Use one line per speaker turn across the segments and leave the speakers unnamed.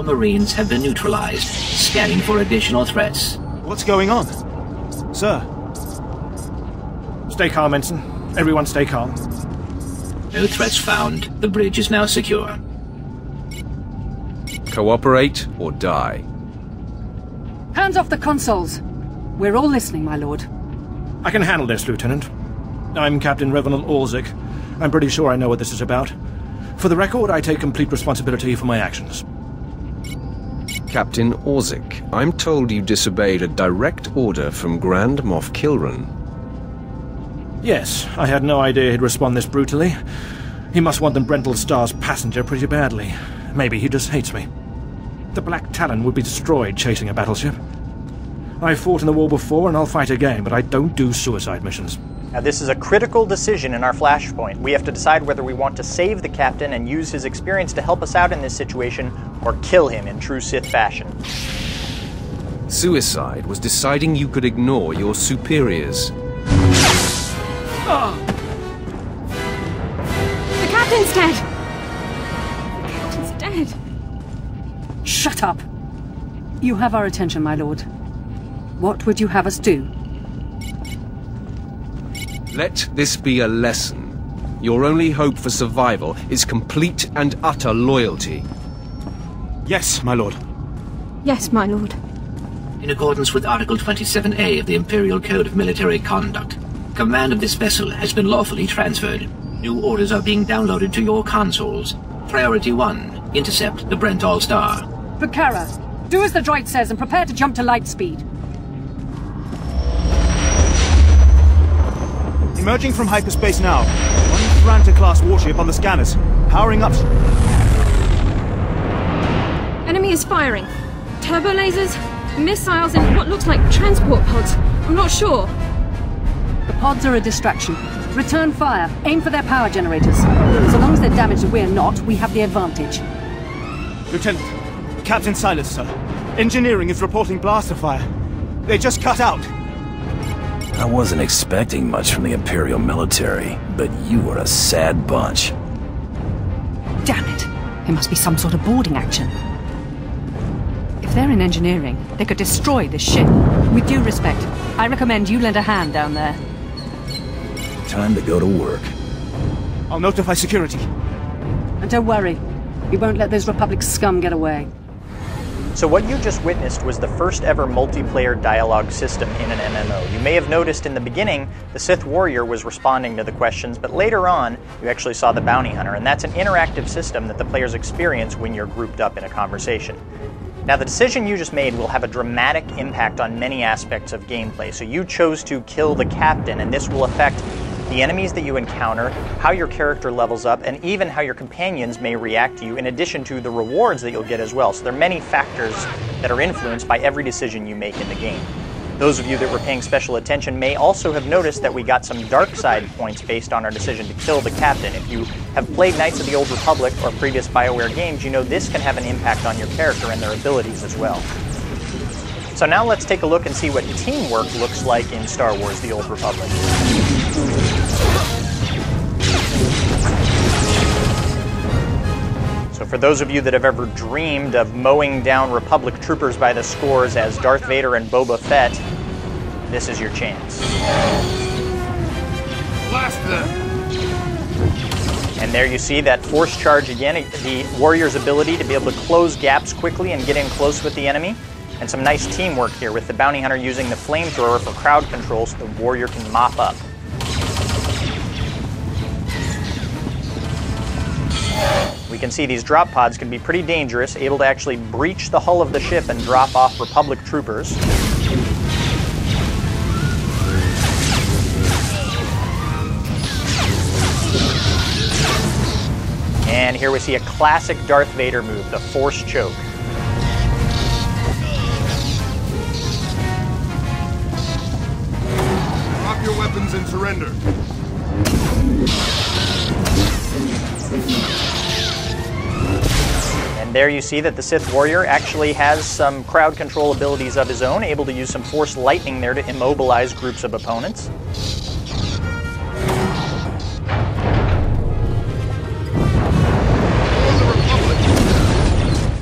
All Marines have been neutralized. Scanning for additional threats.
What's going on? Sir? Stay calm, Ensign. Everyone stay calm.
No threats found. The bridge is now secure.
Cooperate or die.
Hands off the consoles. We're all listening, my lord.
I can handle this, Lieutenant. I'm Captain Revenant Orzik. I'm pretty sure I know what this is about. For the record, I take complete responsibility for my actions.
Captain Orzik, I'm told you disobeyed a direct order from Grand Moff Kilran.
Yes, I had no idea he'd respond this brutally. He must want the Brental Star's passenger pretty badly. Maybe he just hates me. The Black Talon would be destroyed chasing a battleship. I fought in the war before and I'll fight again, but I don't do suicide missions.
Now, this is a critical decision in our flashpoint. We have to decide whether we want to save the captain and use his experience to help us out in this situation, or kill him in true Sith fashion.
Suicide was deciding you could ignore your superiors.
Oh.
The captain's dead! The captain's dead!
Shut up! You have our attention, my lord. What would you have us do?
Let this be a lesson. Your only hope for survival is complete and utter loyalty.
Yes, my lord.
Yes, my lord.
In accordance with Article 27A of the Imperial Code of Military Conduct, command of this vessel has been lawfully transferred. New orders are being downloaded to your consoles. Priority 1, intercept the Brental Star.
Bakara, do as the droid says and prepare to jump to light speed.
Emerging from hyperspace now. One Thranta-class warship on the scanners. Powering up.
Enemy is firing. Turbo lasers, missiles, and what looks like transport pods. I'm not sure.
The pods are a distraction. Return fire. Aim for their power generators. So long as they're damaged and we're not, we have the advantage.
Lieutenant, Captain Silas, sir. Engineering is reporting blaster fire. They just cut out.
I wasn't expecting much from the Imperial military, but you are a sad bunch.
Damn it! It must be some sort of boarding action. If they're in engineering, they could destroy this ship. With due respect, I recommend you lend a hand down there.
Time to go to work.
I'll notify security.
And don't worry, we won't let those Republic scum get away.
So what you just witnessed was the first ever multiplayer dialogue system in an MMO. You may have noticed in the beginning, the Sith Warrior was responding to the questions, but later on, you actually saw the Bounty Hunter, and that's an interactive system that the players experience when you're grouped up in a conversation. Now, the decision you just made will have a dramatic impact on many aspects of gameplay. So you chose to kill the captain, and this will affect the enemies that you encounter, how your character levels up, and even how your companions may react to you, in addition to the rewards that you'll get as well. So there are many factors that are influenced by every decision you make in the game. Those of you that were paying special attention may also have noticed that we got some dark side points based on our decision to kill the captain. If you have played Knights of the Old Republic or previous BioWare games, you know this can have an impact on your character and their abilities as well. So now let's take a look and see what teamwork looks like in Star Wars: The Old Republic. So for those of you that have ever dreamed of mowing down Republic troopers by the scores as Darth Vader and Boba Fett, this is your chance.
Blast them!
And there you see that force charge again, the warrior's ability to be able to close gaps quickly and get in close with the enemy. And some nice teamwork here with the bounty hunter using the flamethrower for crowd control so the warrior can mop up. We can see these drop pods can be pretty dangerous, able to actually breach the hull of the ship and drop off Republic troopers. And here we see a classic Darth Vader move, the Force Choke.
Drop your weapons and surrender.
And there you see that the Sith Warrior actually has some crowd control abilities of his own, able to use some Force Lightning there to immobilize groups of opponents.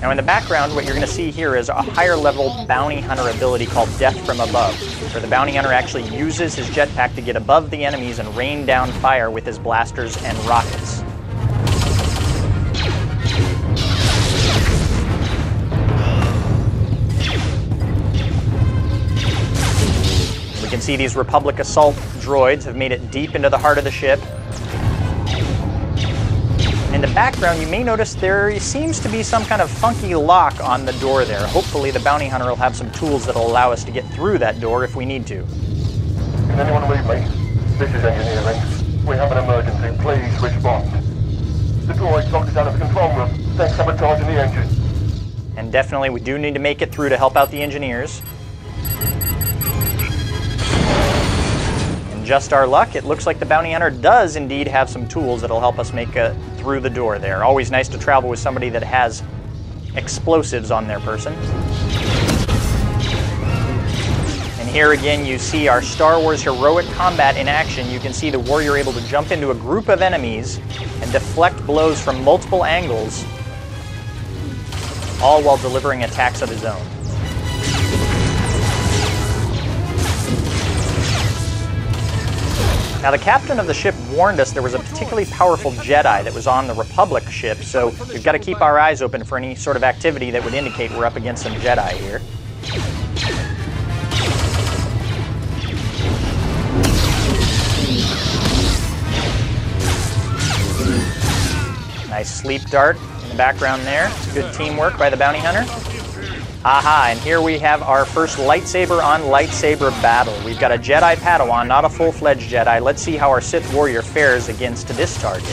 Now in the background, what you're going to see here is a higher level bounty hunter ability called Death from Above, where the bounty hunter actually uses his jetpack to get above the enemies and rain down fire with his blasters and rockets. We can see these Republic assault droids have made it deep into the heart of the ship. In the background, you may notice there seems to be some kind of funky lock on the door there. Hopefully the bounty hunter will have some tools that will allow us to get through that door if we need to.
Can anyone read me? This is engineering. We have an emergency. Please respond. The droid locked us out of the control room. They're sabotaging the engine.
And definitely we do need to make it through to help out the engineers. Just our luck, it looks like the bounty hunter does indeed have some tools that'll help us make it through the door there. Always nice to travel with somebody that has explosives on their person. And here again you see our Star Wars heroic combat in action. You can see the warrior able to jump into a group of enemies and deflect blows from multiple angles, all while delivering attacks of his own. Now the captain of the ship warned us there was a particularly powerful Jedi that was on the Republic ship, so we've got to keep our eyes open for any sort of activity that would indicate we're up against some Jedi here. Nice sleep dart in the background there. It's good teamwork by the bounty hunter. Aha, and here we have our first lightsaber on lightsaber battle. We've got a Jedi Padawan, not a full-fledged Jedi. Let's see how our Sith warrior fares against this target.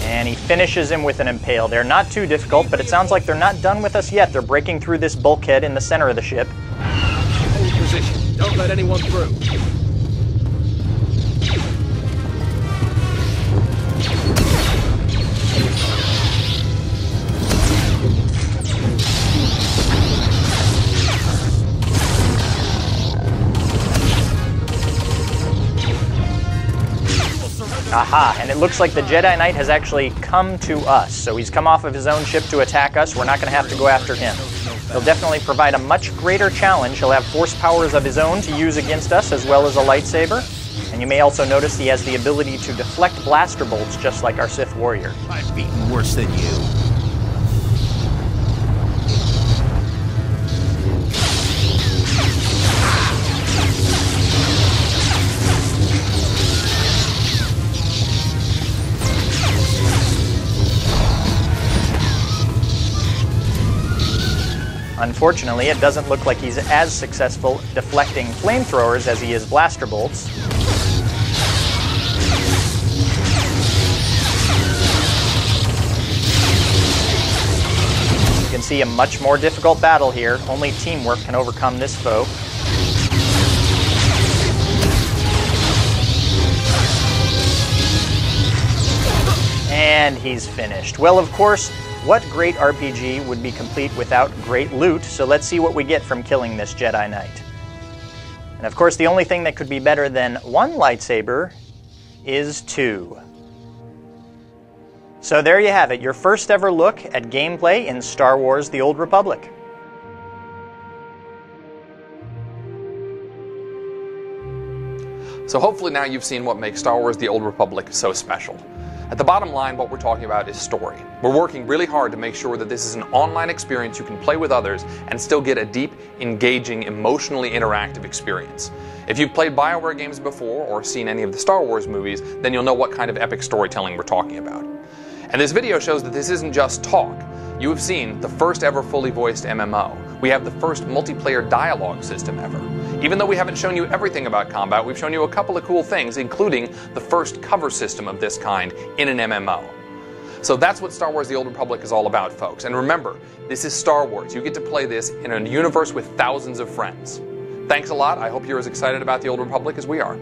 And he finishes him with an impale. They're not too difficult, but it sounds like they're not done with us yet. They're breaking through this bulkhead in the center of the ship.
Hold position. Don't let anyone through.
Aha, and it looks like the Jedi Knight has actually come to us. So he's come off of his own ship to attack us. We're not going to have to go after him. He'll definitely provide a much greater challenge. He'll have force powers of his own to use against us, as well as a lightsaber. And you may also notice he has the ability to deflect blaster bolts, just like our Sith warrior.
I've beaten worse than you.
Unfortunately, it doesn't look like he's as successful deflecting flamethrowers as he is blaster bolts. You can see a much more difficult battle here. Only teamwork can overcome this foe. And he's finished. Well, of course, what great RPG would be complete without great loot? So let's see what we get from killing this Jedi Knight. And of course, the only thing that could be better than one lightsaber is two. So there you have it, your first ever look at gameplay in Star Wars: The Old Republic.
So hopefully now you've seen what makes Star Wars: The Old Republic so special. At the bottom line, what we're talking about is story. We're working really hard to make sure that this is an online experience you can play with others and still get a deep, engaging, emotionally interactive experience. If you've played BioWare games before or seen any of the Star Wars movies, then you'll know what kind of epic storytelling we're talking about. And this video shows that this isn't just talk. You have seen the first ever fully voiced MMO. We have the first multiplayer dialogue system ever. Even though we haven't shown you everything about combat, we've shown you a couple of cool things, including the first cover system of this kind in an MMO. So that's what Star Wars: The Old Republic is all about, folks. And remember, this is Star Wars. You get to play this in a universe with thousands of friends. Thanks a lot. I hope you're as excited about The Old Republic as we are.